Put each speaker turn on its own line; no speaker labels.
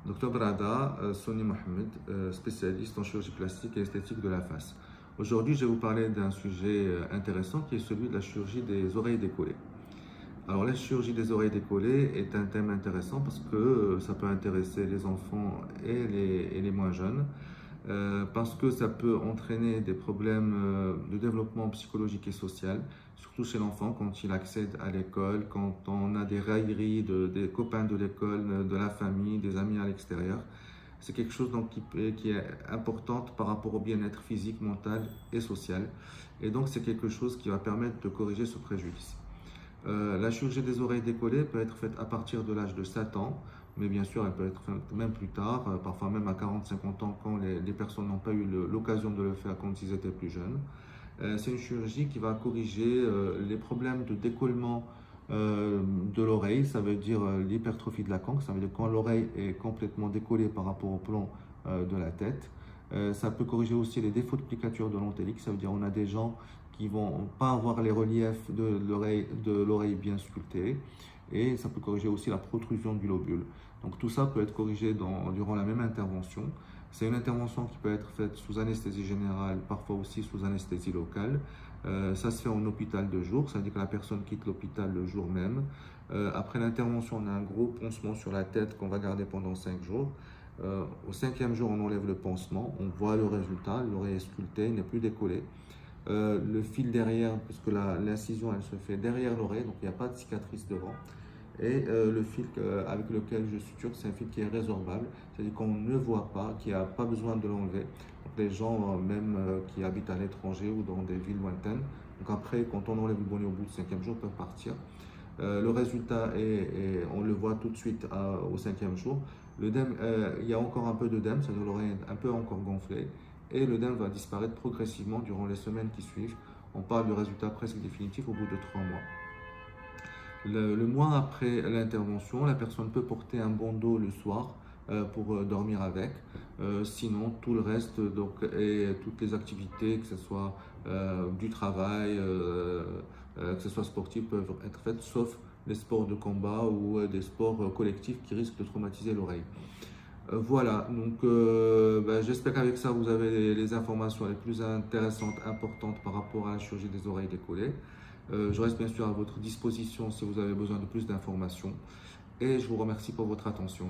Docteur Brada, Sony Mohamed, spécialiste en chirurgie plastique et esthétique de la face. Aujourd'hui, je vais vous parler d'un sujet intéressant qui est celui de la chirurgie des oreilles décollées. Alors, la chirurgie des oreilles décollées est un thème intéressant parce que ça peut intéresser les enfants et les moins jeunes, parce que ça peut entraîner des problèmes de développement psychologique et social, surtout chez l'enfant quand il accède à l'école, quand on a des railleries des copains de l'école, de la famille, des amis à l'extérieur. C'est quelque chose donc qui est importante par rapport au bien-être physique, mental et social. Et donc c'est quelque chose qui va permettre de corriger ce préjudice. La chirurgie des oreilles décollées peut être faite à partir de l'âge de 7 ans, mais bien sûr, elle peut être faite même plus tard, parfois même à 40-50 ans quand les personnes n'ont pas eu l'occasion de le faire quand ils étaient plus jeunes. C'est une chirurgie qui va corriger les problèmes de décollement de l'oreille, ça veut dire l'hypertrophie de la conque, ça veut dire quand l'oreille est complètement décollée par rapport au plan de la tête. Ça peut corriger aussi les défauts de plicature de l'antélique, ça veut dire on a des gens qui vont pas avoir les reliefs de l'oreille bien sculptés, et ça peut corriger aussi la protrusion du lobule. Donc tout ça peut être corrigé durant la même intervention. C'est une intervention qui peut être faite sous anesthésie générale, parfois aussi sous anesthésie locale. Ça se fait en hôpital de jour, ça veut dire que la personne quitte l'hôpital le jour même. Après l'intervention, on a un gros pansement sur la tête qu'on va garder pendant 5 jours. Au 5e jour, on enlève le pansement, on voit le résultat, l'oreille est sculptée, n'est plus décollée. Le fil derrière, puisque l'incision elle se fait derrière l'oreille, donc il n'y a pas de cicatrice devant. Et le fil avec lequel je suture, c'est un fil qui est résorbable, c'est-à-dire qu'on ne voit pas, qui n'a pas besoin de l'enlever. Donc les gens, même qui habitent à l'étranger ou dans des villes lointaines, donc après, quand on enlève le bonnet au bout du 5e jour, peuvent partir. Le résultat on le voit tout de suite au 5e jour. Il y a encore un peu d'œdème, c'est-à-dire l'oreille est un peu encore gonflée, et l'œdème va disparaître progressivement durant les semaines qui suivent. On parle du résultat presque définitif au bout de 3 mois. Le mois après l'intervention, la personne peut porter un bandeau le soir pour dormir avec. Sinon, tout le reste donc, et toutes les activités, que ce soit du travail, que ce soit sportif, peuvent être faites, sauf les sports de combat ou des sports collectifs qui risquent de traumatiser l'oreille. Voilà, donc j'espère qu'avec ça, vous avez les informations les plus intéressantes, importantes par rapport à la chirurgie des oreilles décollées. Je reste bien sûr à votre disposition si vous avez besoin de plus d'informations et je vous remercie pour votre attention.